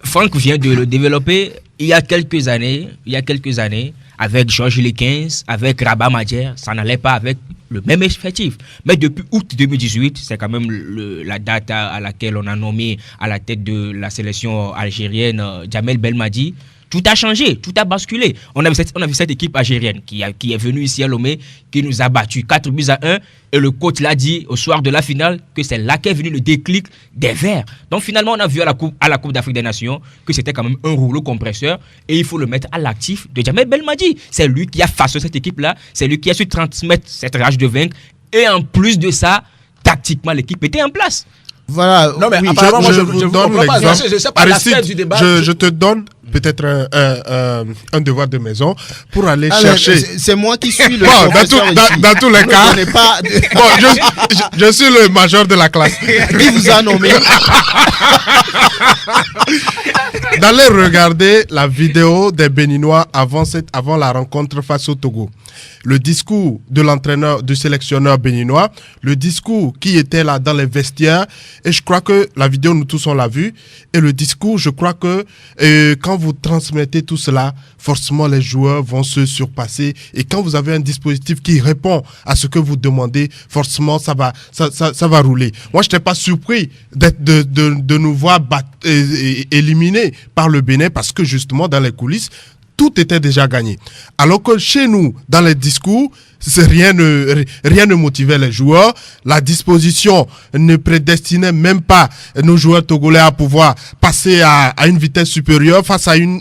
Franck vient de le développer il y a quelques années, avec Georges Lekins, avec Rabat Madjer, ça n'allait pas avec le même effectif. Mais depuis août 2018, c'est quand même la date à laquelle on a nommé à la tête de la sélection algérienne Jamel Belmadi. Tout a changé, tout a basculé. On a vu cette équipe algérienne qui est venue ici à Lomé, qui nous a battu 4-1. Et le coach l'a dit au soir de la finale que c'est là qu'est venu le déclic des Verts. Donc finalement, on a vu à la Coupe d'Afrique des Nations que c'était quand même un rouleau compresseur. Et il faut le mettre à l'actif de Jamel Belmadi. C'est lui qui a façonné cette équipe-là. C'est lui qui a su transmettre cette rage de vaincre. Et en plus de ça, tactiquement, l'équipe était en place. Voilà. Non, mais oui, apparemment, je vous donne l'exemple. Je sais pas l'aspect du débat. Je te donne peut-être un devoir de maison pour aller chercher. C'est moi qui suis le bon, professeur dans tous les cas. Bon, je suis le major de la classe. Qui vous a nommé? D'aller regarder la vidéo des Béninois avant la rencontre face au Togo. Le discours de l'entraîneur, du sélectionneur béninois, le discours qui était là dans les vestiaires, et je crois que la vidéo, nous tous on l'a vu, et le discours, je crois que quand vous transmettez tout cela, forcément les joueurs vont se surpasser, et quand vous avez un dispositif qui répond à ce que vous demandez, forcément ça va rouler. Moi, je n'étais pas surpris de nous voir éliminés par le Bénin, parce que justement dans les coulisses, tout était déjà gagné. Alors que chez nous, dans les discours, rien ne motivait les joueurs. La disposition ne prédestinait même pas nos joueurs togolais à pouvoir passer à une vitesse supérieure face à une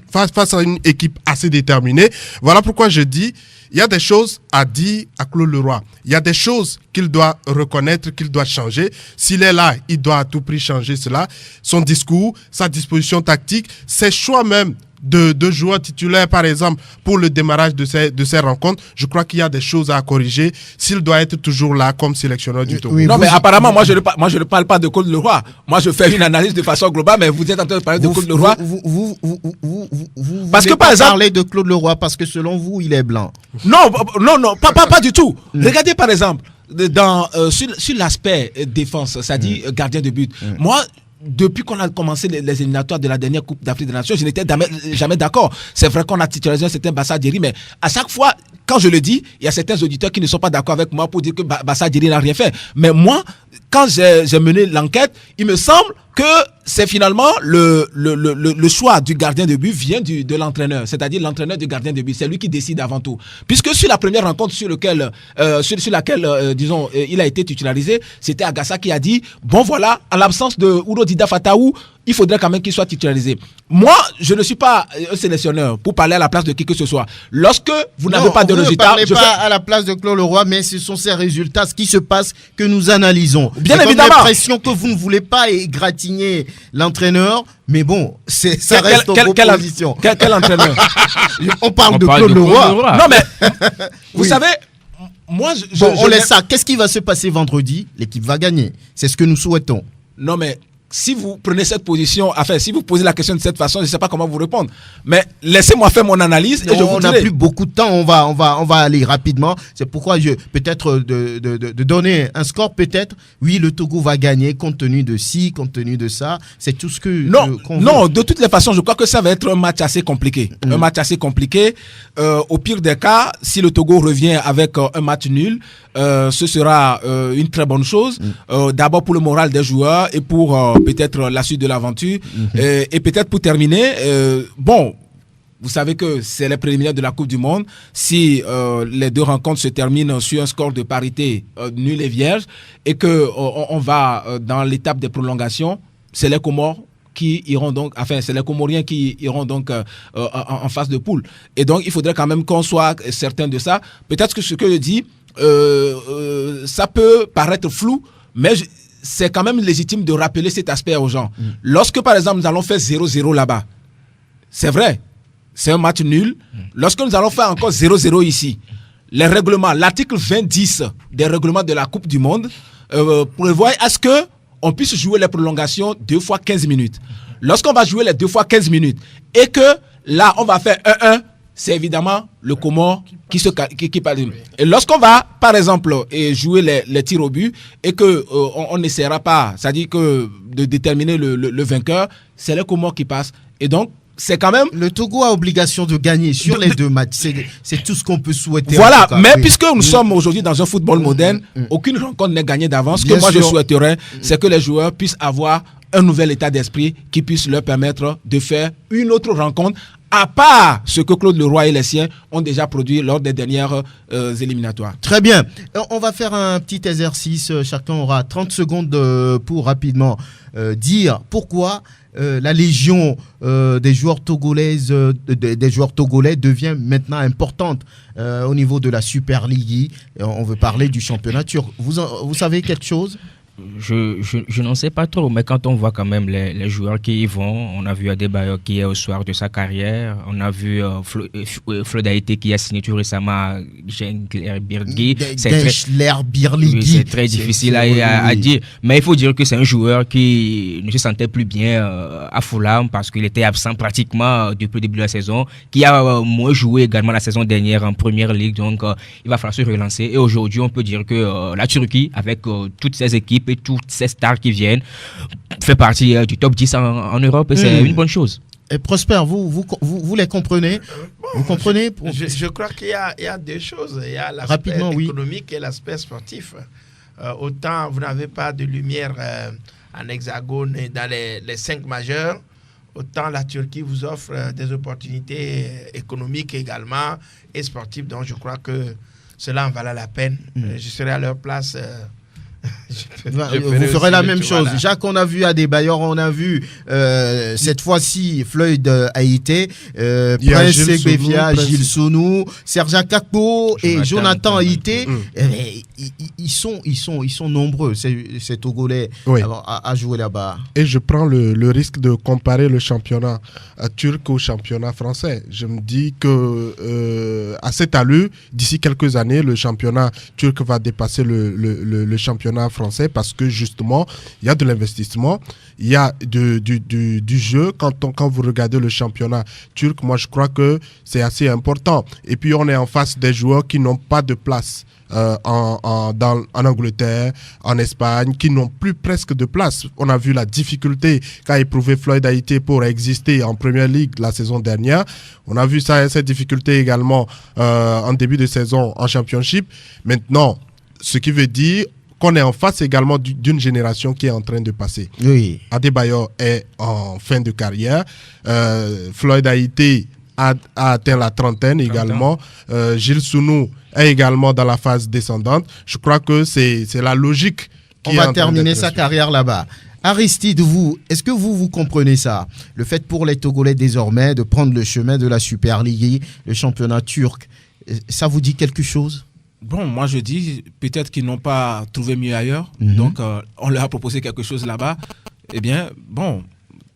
équipe assez déterminée. Voilà pourquoi je dis, il y a des choses à dire à Claude Leroy. Il y a des choses qu'il doit reconnaître, qu'il doit changer. S'il est là, il doit à tout prix changer cela. Son discours, sa disposition tactique, ses choix même de joueurs titulaires, par exemple, pour le démarrage de ces rencontres, je crois qu'il y a des choses à corriger s'il doit être toujours là comme sélectionneur du Togo. Oui, non, mais apparemment, moi, je ne parle pas de Claude Leroy. Moi, je fais une analyse de façon globale, mais vous êtes en train de parler de Claude Leroy. Vous parce que, par exemple, parler de Claude Leroy parce que selon vous, il est blanc. Non, pas du tout. Regardez, par exemple, sur l'aspect défense, ça dit gardien de but. Moi, depuis qu'on a commencé les éliminatoires de la dernière Coupe d'Afrique des Nations, je n'étais jamais d'accord. C'est vrai qu'on a titularisé un certain Bassa Diéry, mais à chaque fois, quand je le dis, il y a certains auditeurs qui ne sont pas d'accord avec moi pour dire que Bassa Diéry n'a rien fait. Mais moi, quand j'ai mené l'enquête, il me semble que c'est finalement le choix du gardien de but vient de l'entraîneur, c'est-à-dire l'entraîneur du gardien de but. C'est lui qui décide avant tout. Puisque sur la première rencontre sur laquelle, disons, il a été titularisé, c'était Agassa qui a dit, bon voilà, en l'absence de Ouro Dida Fataou, il faudrait quand même qu'il soit titularisé. Moi, je ne suis pas un sélectionneur pour parler à la place de qui que ce soit. Lorsque vous n'avez pas de résultats... Ne parlez pas à la place de Claude Leroy, mais ce sont ces résultats, ce qui se passe, que nous analysons. Bien évidemment. J'ai l'impression que vous ne voulez pas égratigner l'entraîneur, mais bon, ça reste en proposition. Quel entraîneur? On parle de Claude Leroy. Non, mais vous savez... Moi, on laisse ça. Qu'est-ce qui va se passer vendredi? L'équipe va gagner. C'est ce que nous souhaitons. Non, mais si vous prenez cette position, enfin, si vous posez la question de cette façon, je ne sais pas comment vous répondre. Mais laissez-moi faire mon analyse et je vous dirai. On n'a plus beaucoup de temps, on va aller rapidement. C'est pourquoi peut-être de donner un score, peut-être. Oui, le Togo va gagner compte tenu de ci, compte tenu de ça. C'est tout ce que... Non, de toutes les façons, je crois que ça va être un match assez compliqué. Un match assez compliqué. Au pire des cas, si le Togo revient avec un match nul, ce sera une très bonne chose. D'abord pour le moral des joueurs et pour peut-être la suite de l'aventure. Et peut-être pour terminer, vous savez que c'est les préliminaires de la Coupe du Monde. Si les deux rencontres se terminent sur un score de parité nul et vierge et qu'on va dans l'étape des prolongations, c'est les Comores qui iront donc, enfin c'est les Comoriens qui iront donc en phase de poule. Et donc il faudrait quand même qu'on soit certain de ça. Peut-être que ce que je dis, ça peut paraître flou, mais c'est quand même légitime de rappeler cet aspect aux gens. Lorsque, par exemple, nous allons faire 0-0 là-bas, c'est vrai, c'est un match nul. Lorsque nous allons faire encore 0-0 ici, les règlements, l'article 20-10 des règlements de la Coupe du Monde prévoit à ce qu'on puisse jouer les prolongations 2 fois 15 minutes. Lorsqu'on va jouer les 2 fois 15 minutes et que là, on va faire 1-1, c'est évidemment le Comore qui parle. Et lorsqu'on va, par exemple, jouer les tirs au but et que on n'essaiera pas, c'est-à-dire que de déterminer le vainqueur, c'est le Comore qui passe. Et donc, c'est quand même... Le Togo a obligation de gagner sur les deux matchs. C'est tout ce qu'on peut souhaiter. Voilà, mais puisque nous sommes aujourd'hui dans un football moderne, aucune rencontre n'est gagnée d'avance. Ce que moi je souhaiterais, c'est que les joueurs puissent avoir un nouvel état d'esprit qui puisse leur permettre de faire une autre rencontre, à part ce que Claude Leroy et les siens ont déjà produit lors des dernières éliminatoires. Très bien. On va faire un petit exercice. Chacun aura 30 secondes pour rapidement dire pourquoi la légion des joueurs togolais devient maintenant importante au niveau de la Super League. On veut parler du championnat turc. Vous savez quelque chose? Je n'en sais pas trop, mais quand on voit quand même les joueurs qui y vont, on a vu Adebayor qui est au soir de sa carrière, on a vu Flo Daïté qui a signé tout récemment à Gençler Birliği. C'est très difficile à dire, mais il faut dire que c'est un joueur qui ne se sentait plus bien à Fulham parce qu'il était absent pratiquement depuis le début de la saison, qui a moins joué également la saison dernière en Première Ligue, donc il va falloir se relancer. Et aujourd'hui, on peut dire que la Turquie, avec toutes ses équipes et toutes ces stars qui viennent, fait partie du top 10 en Europe et c'est une bonne chose. Et Prosper, vous les comprenez? Vous comprenez? Je crois qu'il y a deux choses. Il y a l'aspect économique et l'aspect sportif. Autant vous n'avez pas de lumière en hexagone et dans les 5 majeurs, autant la Turquie vous offre des opportunités économiques également et sportives. Donc je crois que cela en valait la peine. Je serai à leur place. Vous ferez la même chose. Voilà. Jacques, on a vu Adebayor, on a vu cette fois-ci Floyd Haïté, Prince Segbefia, Gilles Sonou, Serge Akakpo et Jonathan Haïté. Ils sont nombreux, ces Togolais, à jouer là-bas. Et je prends le risque de comparer le championnat turc au championnat français. Je me dis que à cette allure, d'ici quelques années, le championnat turc va dépasser le championnat français parce que justement il y a de l'investissement, il y a du jeu. Quand vous regardez le championnat turc, moi je crois que c'est assez important. Et puis on est en face des joueurs qui n'ont pas de place en Angleterre, en Espagne, qui n'ont plus presque de place. On a vu la difficulté qu'a éprouvé Floyd Haïté pour exister en Premier League la saison dernière. On a vu cette difficulté également en début de saison en Championship. Maintenant, ce qui veut dire qu'on est en face également d'une génération qui est en train de passer. Oui. Adebayor est en fin de carrière. Floyd Haïté a atteint la trentaine également. Gilles Sonou est également dans la phase descendante. Je crois que c'est la logique. On va terminer sa carrière là-bas. Aristide, est-ce que vous comprenez ça? Le fait pour les Togolais désormais de prendre le chemin de la Super League, le championnat turc, ça vous dit quelque chose? Bon, moi je dis peut-être qu'ils n'ont pas trouvé mieux ailleurs, donc on leur a proposé quelque chose là-bas. Eh bien, bon,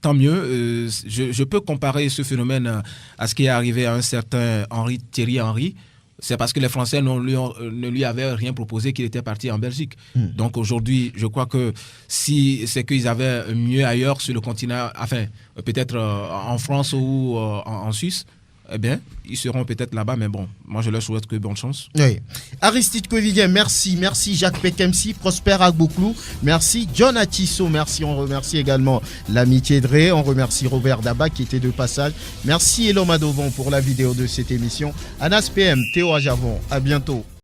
tant mieux. Je peux comparer ce phénomène à ce qui est arrivé à un certain Thierry Henry. C'est parce que les Français ne lui avaient rien proposé qu'il était parti en Belgique. Donc aujourd'hui, je crois que si c'est qu'ils avaient mieux ailleurs sur le continent, enfin peut-être en France ou en Suisse, eh bien, ils seront peut-être là-bas, mais bon, moi je leur souhaite que bonne chance. Oui. Aristide Quevilien, merci. Merci Jacques Pekemsi, Prosper Agboklou, merci John Atisso, merci. On remercie également l'amitié de Ré, on remercie Robert Daba qui était de passage. Merci Elom Adovon pour la vidéo de cette émission. Anas PM, Théo Ajavon, à bientôt.